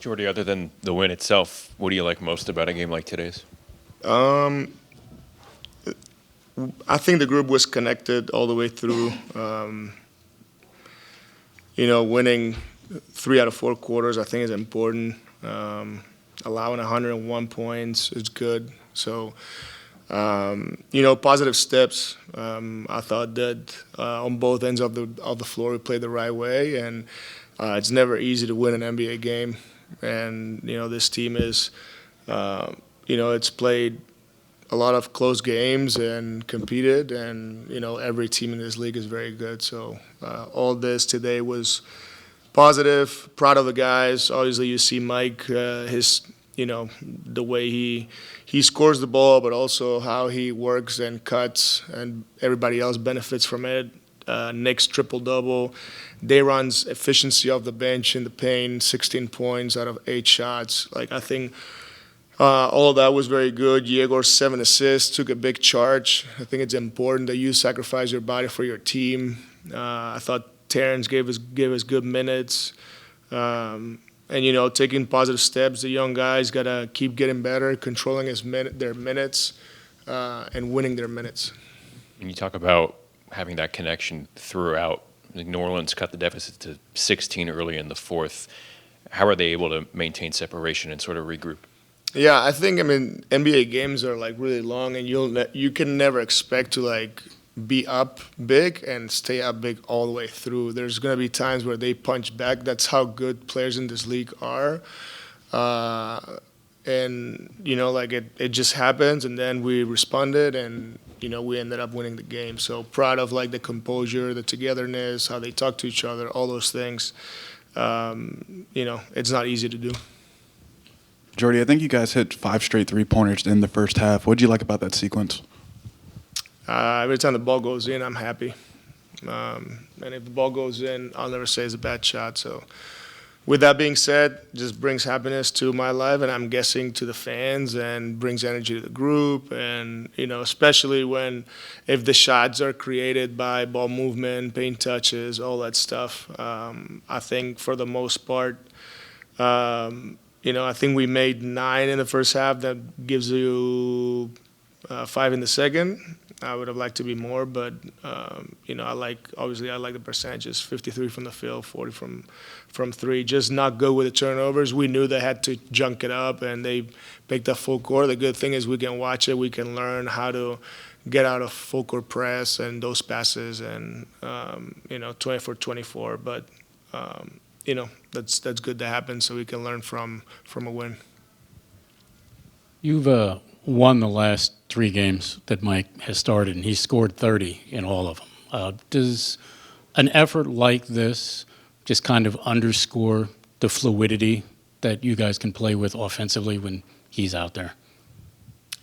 Jordi, other than the win itself, what do you like most about a game like today's? Um, I think the group was connected all the way through. Winning 3 out of 4 quarters, I think, is important. Allowing 101 points is good. So, positive steps. I thought that on both ends of the floor we played the right way, and it's never easy to win an NBA game. And this team is, it's played a lot of close games and competed, and every team in this league is very good. So all this today was positive. Proud of the guys. Obviously, you see Mike, the way he scores the ball, but also how he works and cuts, and everybody else benefits from it. Nick's triple double. Dayron's efficiency off the bench in the paint, 16 points out of 8 shots. Like, I think all of that was very good. Yegor's 7 assists, took a big charge. I think it's important that you sacrifice your body for your team. I thought Terrence gave us good minutes. And taking positive steps. The young guys got to keep getting better, controlling their minutes, and winning their minutes. And you talk about having that connection throughout. Like New Orleans cut the deficit to 16 early in the fourth. How are they able to maintain separation and sort of regroup? Yeah, I think NBA games are like really long, and you can never expect to like be up big and stay up big all the way through. There's gonna be times where they punch back. That's how good players in this league are. And it just happens, and then we responded, and we ended up winning the game. So proud of like the composure, the togetherness, how they talk to each other, all those things. It's not easy to do. Jordi, I think you guys hit 5 straight three-pointers in the first half. What did you like about that sequence? Every time the ball goes in, I'm happy. And if the ball goes in, I'll never say it's a bad shot. So with that being said, it just brings happiness to my life, and I'm guessing to the fans, and brings energy to the group. And, especially if the shots are created by ball movement, paint touches, all that stuff. I think for the most part, I think we made 9 in the first half. That gives you 5 in the second. I would have liked to be more, but I like the percentages: 53 from the field, 40 from 3. Just not good with the turnovers. We knew they had to junk it up, and they picked up full court. The good thing is we can watch it. We can learn how to get out of full court press and those passes, and 24-24. But that's good to happen, so we can learn from a win. You've won the last 3 games that Mike has started, and he's scored 30 in all of them. Does an effort like this just kind of underscore the fluidity that you guys can play with offensively when he's out there?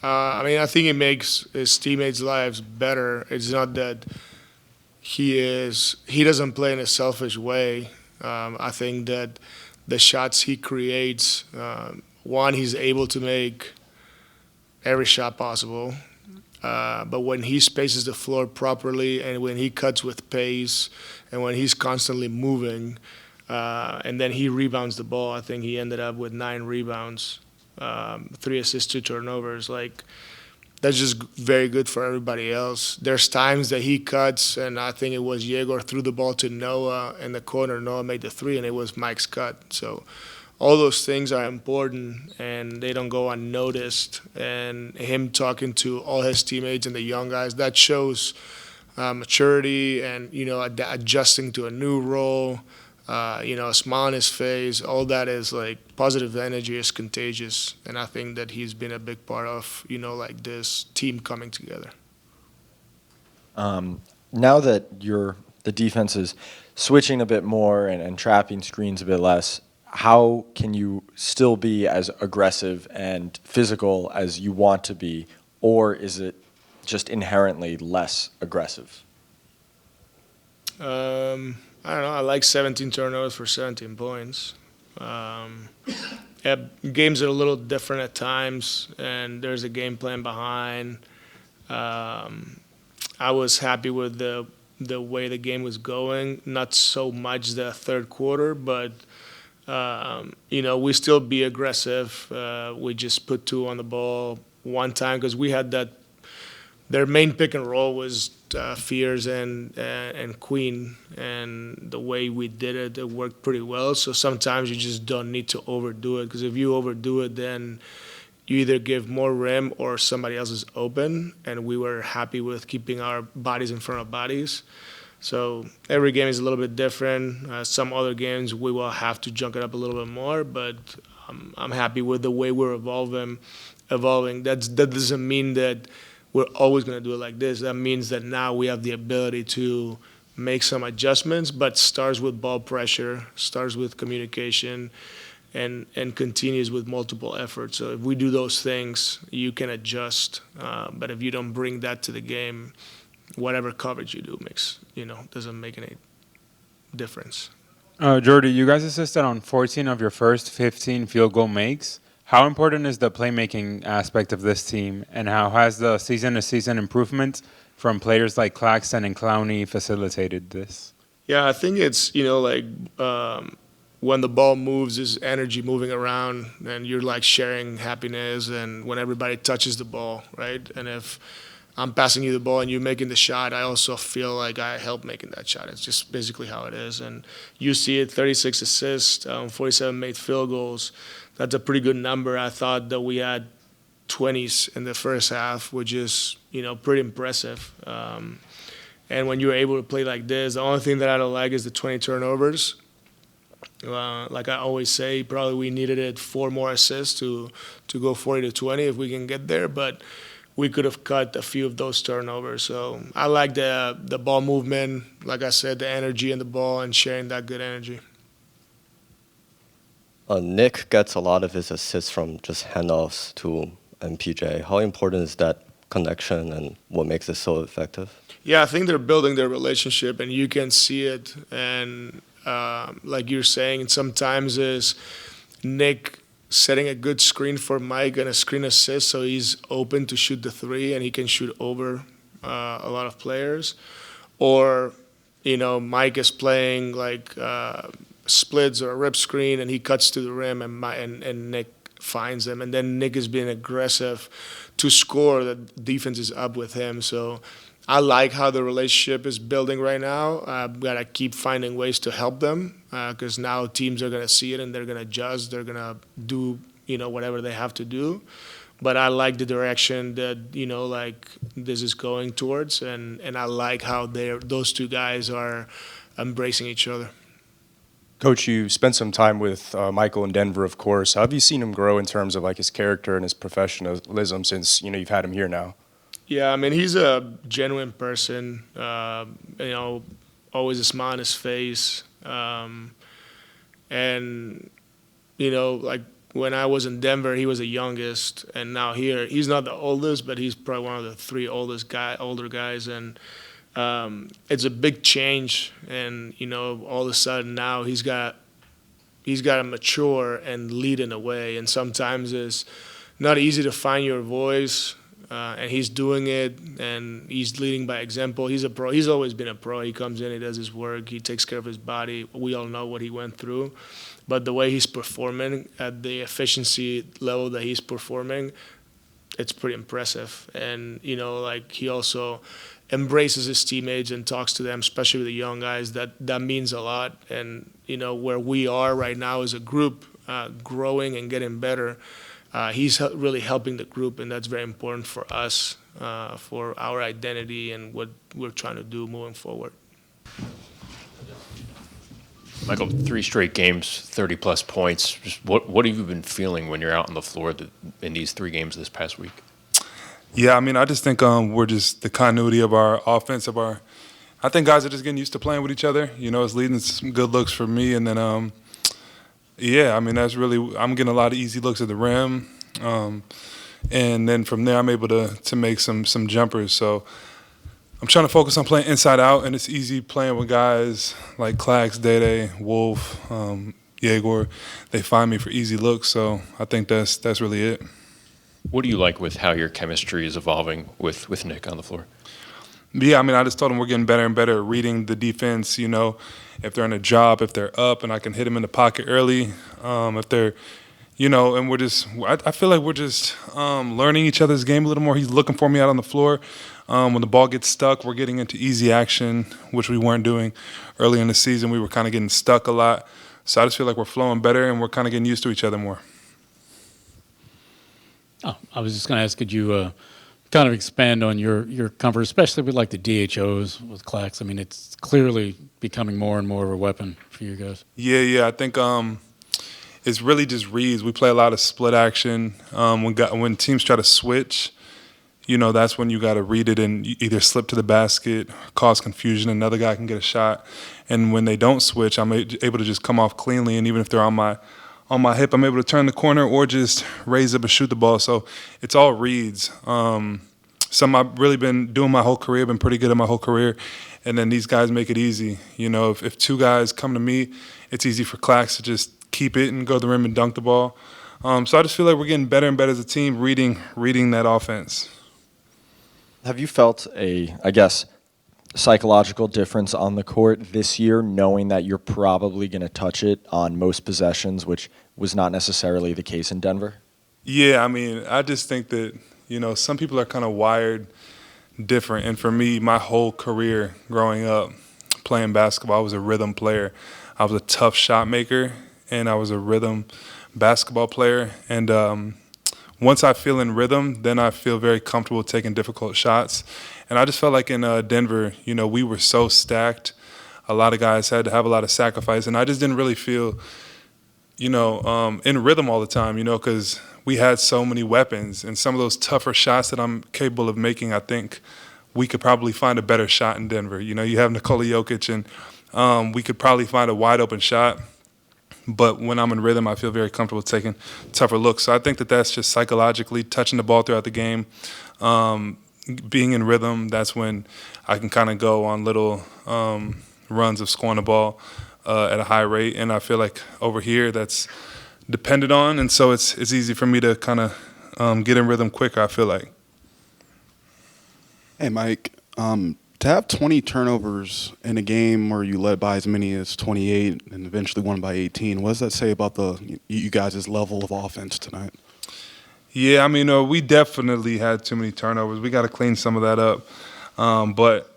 I think it makes his teammates' lives better. It's not that he doesn't play in a selfish way. I think that the shots he creates, he's able to make every shot possible. But when he spaces the floor properly, and when he cuts with pace, and when he's constantly moving, and then he rebounds the ball, I think he ended up with 9 rebounds, 3 assists, 2 turnovers. Like, that's just very good for everybody else. There's times that he cuts, and I think it was Yegor threw the ball to Noah in the corner. Noah made the 3, and it was Mike's cut. So all those things are important, and they don't go unnoticed. And him talking to all his teammates and the young guys, that shows maturity and, adjusting to a new role, a smile on his face. All that is like positive energy is contagious. And I think that he's been a big part of, this team coming together. Now that the defense is switching a bit more and trapping screens a bit less, how can you still be as aggressive and physical as you want to be, or is it just inherently less aggressive? I don't know. I like 17 turnovers for 17 points. Games are a little different at times, and there's a game plan behind. I was happy with the way the game was going. Not so much the third quarter, but we still be aggressive. We just put 2 on the ball one time because we had that. Their main pick and roll was Fears and Queen, and the way we did it, it worked pretty well. So sometimes you just don't need to overdo it, because if you overdo it, then you either give more rim or somebody else is open. And we were happy with keeping our bodies in front of bodies. So every game is a little bit different. Some other games we will have to junk it up a little bit more, but I'm happy with the way we're evolving. That doesn't mean that we're always going to do it like this. That means that now we have the ability to make some adjustments, but starts with ball pressure, starts with communication, and continues with multiple efforts. So if we do those things, you can adjust. But if you don't bring that to the game, whatever coverage you do doesn't make any difference. Jordi, you guys assisted on 14 of your first 15 field goal makes. How important is the playmaking aspect of this team, and how has the season-to-season improvement from players like Claxton and Clowney facilitated this? Yeah, I think it's, when the ball moves, there's energy moving around, and you're like sharing happiness, and when everybody touches the ball, right? And if I'm passing you the ball and you're making the shot, I also feel like I helped making that shot. It's just basically how it is. And you see it, 36 assists, 47 made field goals. That's a pretty good number. I thought that we had 20s in the first half, which is, pretty impressive. And when you're able to play like this, the only thing that I don't like is the 20 turnovers. Like I always say, probably we needed it 4 more assists to go 40-20 if we can get there. But we could have cut a few of those turnovers. So I like the ball movement, like I said, the energy in the ball and sharing that good energy. Nick gets a lot of his assists from just handoffs to MPJ. How important is that connection, and what makes it so effective? Yeah, I think they're building their relationship, and you can see it. And like you're saying, sometimes is Nick setting a good screen for Mike and a screen assist, so he's open to shoot the 3 and he can shoot over a lot of players. Or, Mike is playing like splits or a rip screen and he cuts to the rim and Nick finds him. And then Nick is being aggressive to score. The defense is up with him. So I like how the relationship is building right now. I've got to keep finding ways to help them because now teams are going to see it and they're going to adjust. They're going to do, whatever they have to do. But I like the direction that, this is going towards. And I like how those 2 guys are embracing each other. Coach, you spent some time with Michael in Denver, of course. How have you seen him grow in terms of like his character and his professionalism since, you've had him here now? Yeah, I mean, he's a genuine person, always a smile on his face. And, like when I was in Denver, he was the youngest. And now here, he's not the oldest, but he's probably one of the 3 older guys. And it's a big change. And, all of a sudden now he's got to mature and lead in a way. And sometimes it's not easy to find your voice. And he's doing it, and he's leading by example. He's a pro. He's always been a pro. He comes in, he does his work, he takes care of his body. We all know what he went through. But the way he's performing at the efficiency level that he's performing, it's pretty impressive. And, he also embraces his teammates and talks to them, especially with the young guys. That means a lot. And, where we are right now as a group, growing and getting better, he's really helping the group, and that's very important for us, for our identity and what we're trying to do moving forward. Michael, 3 straight games, 30-plus points. Just what have you been feeling when you're out on the floor in these 3 games this past week? Yeah, I mean, I just think we're just the continuity of our offense, I think guys are just getting used to playing with each other. It's leading to some good looks for me, and then yeah, I mean, I'm getting a lot of easy looks at the rim. And then from there, I'm able to make some jumpers. So I'm trying to focus on playing inside out, and it's easy playing with guys like Clax, Dede, Wolf, Yegor. They find me for easy looks, so I think that's really it. What do you like with how your chemistry is evolving with Nick on the floor? Yeah, I mean, I just told them we're getting better and better at reading the defense. If they're in a drop, if they're up, and I can hit them in the pocket early. If they're, and I feel like we're just learning each other's game a little more. He's looking for me out on the floor. When the ball gets stuck, we're getting into easy action, which we weren't doing early in the season. We were kind of getting stuck a lot. So I just feel like we're flowing better and we're kind of getting used to each other more. Oh, I was just going to ask, could you kind of expand on your comfort, especially with like the DHOs with Clax? I mean, it's clearly becoming more and more of a weapon for you guys. Yeah. I think it's really just reads. We play a lot of split action. When teams try to switch, that's when you got to read it and either slip to the basket, cause confusion, another guy can get a shot. And when they don't switch, I'm able to just come off cleanly, and even if they're on my hip, I'm able to turn the corner or just raise up and shoot the ball. So it's all reads. Something I've really been doing my whole career, been pretty good at my whole career. And then these guys make it easy. If two guys come to me, it's easy for Clax to just keep it and go to the rim and dunk the ball. So I just feel like we're getting better and better as a team reading that offense. Have you felt psychological difference on the court this year, knowing that you're probably going to touch it on most possessions, which was not necessarily the case in Denver? Yeah, I mean, I just think that, some people are kind of wired different. And for me, my whole career growing up playing basketball, I was a rhythm player. I was a tough shot maker, and I was a rhythm basketball player. And once I feel in rhythm, then I feel very comfortable taking difficult shots. And I just felt like in Denver, we were so stacked. A lot of guys had to have a lot of sacrifice. And I just didn't really feel, in rhythm all the time, because we had so many weapons. And some of those tougher shots that I'm capable of making, I think we could probably find a better shot in Denver. You have Nikola Jokic, and we could probably find a wide open shot. But when I'm in rhythm, I feel very comfortable taking tougher looks. So I think that that's just psychologically touching the ball throughout the game. Being in rhythm, that's when I can kind of go on little runs of scoring the ball at a high rate. And I feel like over here that's depended on. And so it's easy for me to kind of get in rhythm quicker, I feel like. Hey, Mike, to have 20 turnovers in a game where you led by as many as 28 and eventually won by 18, what does that say about you guys' level of offense tonight? Yeah, I mean, we definitely had too many turnovers. We got to clean some of that up. But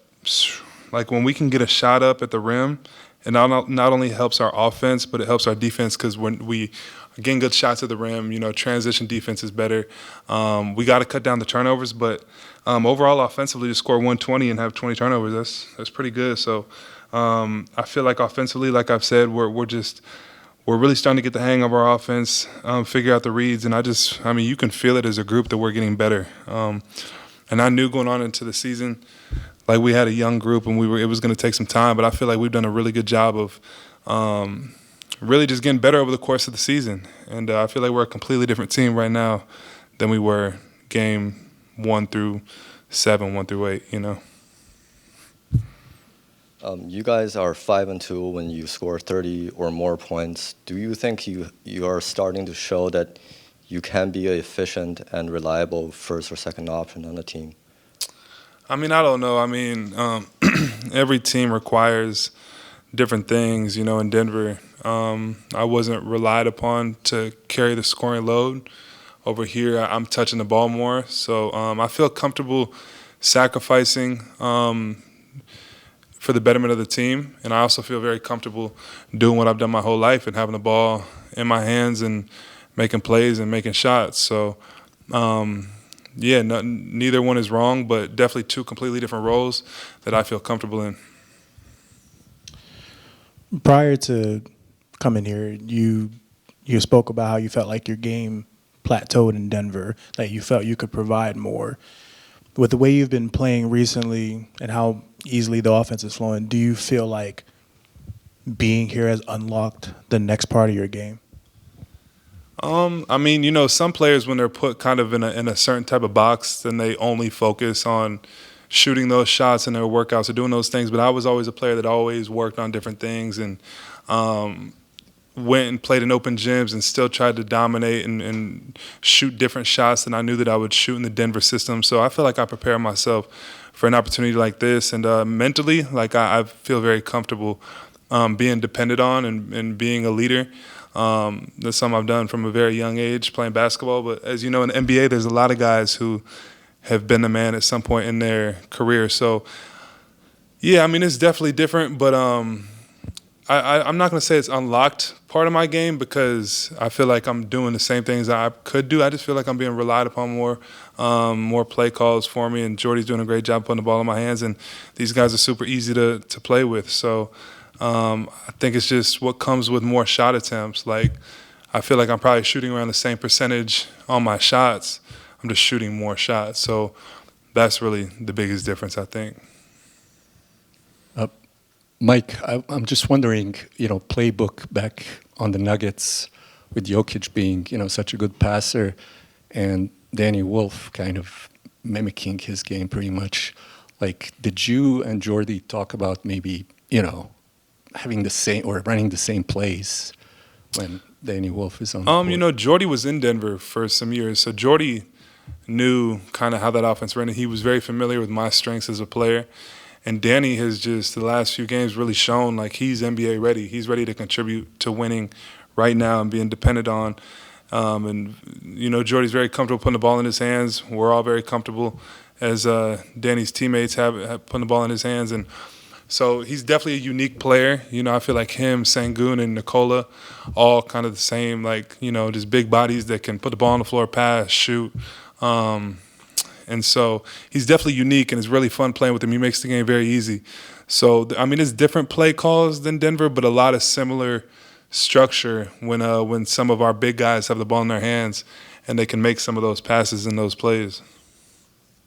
like when we can get a shot up at the rim, it not only helps our offense, but it helps our defense because when we are getting good shots at the rim, transition defense is better. We got to cut down the turnovers, but overall offensively to score 120 and have 20 turnovers, that's pretty good. So I feel like offensively, like I've said, we're really starting to get the hang of our offense, figure out the reads, and you can feel it as a group that we're getting better. And I knew going on into the season, like we had a young group and it was going to take some time, but I feel like we've done a really good job of really just getting better over the course of the season. And I feel like we're a completely different team right now than we were game 1 through 7, 1 through 8, You guys are 5-2 when you score 30 or more points. Do you think you are starting to show that you can be an efficient and reliable first or second option on the team? I mean, I don't know. I mean, every team requires different things. In Denver, I wasn't relied upon to carry the scoring load. Over here, I'm touching the ball more. So I feel comfortable sacrificing for the betterment of the team. And I also feel very comfortable doing what I've done my whole life and having the ball in my hands and making plays and making shots. So, neither one is wrong, but definitely two completely different roles that I feel comfortable in. Prior to coming here, you spoke about how you felt like your game plateaued in Denver, that you felt you could provide more. With the way you've been playing recently and how easily the offense is flowing, do you feel like being here has unlocked the next part of your game? Some players, when they're put kind of in a certain type of box, then they only focus on shooting those shots in their workouts or doing those things. But I was always a player that always worked on different things and went and played in open gyms and still tried to dominate and shoot different shots than I knew that I would shoot in the Denver system. So I feel like I prepare myself for an opportunity like this. And mentally, like I feel very comfortable being depended on and being a leader. That's something I've done from a very young age, playing basketball. But as you know, in the NBA, there's a lot of guys who have been the man at some point in their career. So, yeah, I mean, it's definitely different. But I'm not going to say it's unlocked part of my game because I feel like I'm doing the same things I could do. I just feel like I'm being relied upon more play calls for me. And Jordy's doing a great job putting the ball in my hands. And these guys are super easy to play with. So I think it's just what comes with more shot attempts. Like, I feel like I'm probably shooting around the same percentage on my shots. I'm just shooting more shots. So that's really the biggest difference, I think. Mike, I'm just wondering, playbook back on the Nuggets with Jokic being, such a good passer and Danny Wolf kind of mimicking his game pretty much. Like, did you and Jordi talk about maybe, having the same or running the same plays when Danny Wolf is on the court? Jordi was in Denver for some years, so Jordi knew kind of how that offense ran, and he was very familiar with my strengths as a player. And Danny has just, the last few games, really shown like he's NBA ready. He's ready to contribute to winning right now and being depended on. Jordy's very comfortable putting the ball in his hands. We're all very comfortable as Danny's teammates have putting the ball in his hands. And so he's definitely a unique player. I feel like him, Sengun, and Nikola, all kind of the same, just big bodies that can put the ball on the floor, pass, shoot. And so he's definitely unique, and it's really fun playing with him. He makes the game very easy. So, it's different play calls than Denver, but a lot of similar structure when some of our big guys have the ball in their hands and they can make some of those passes and those plays.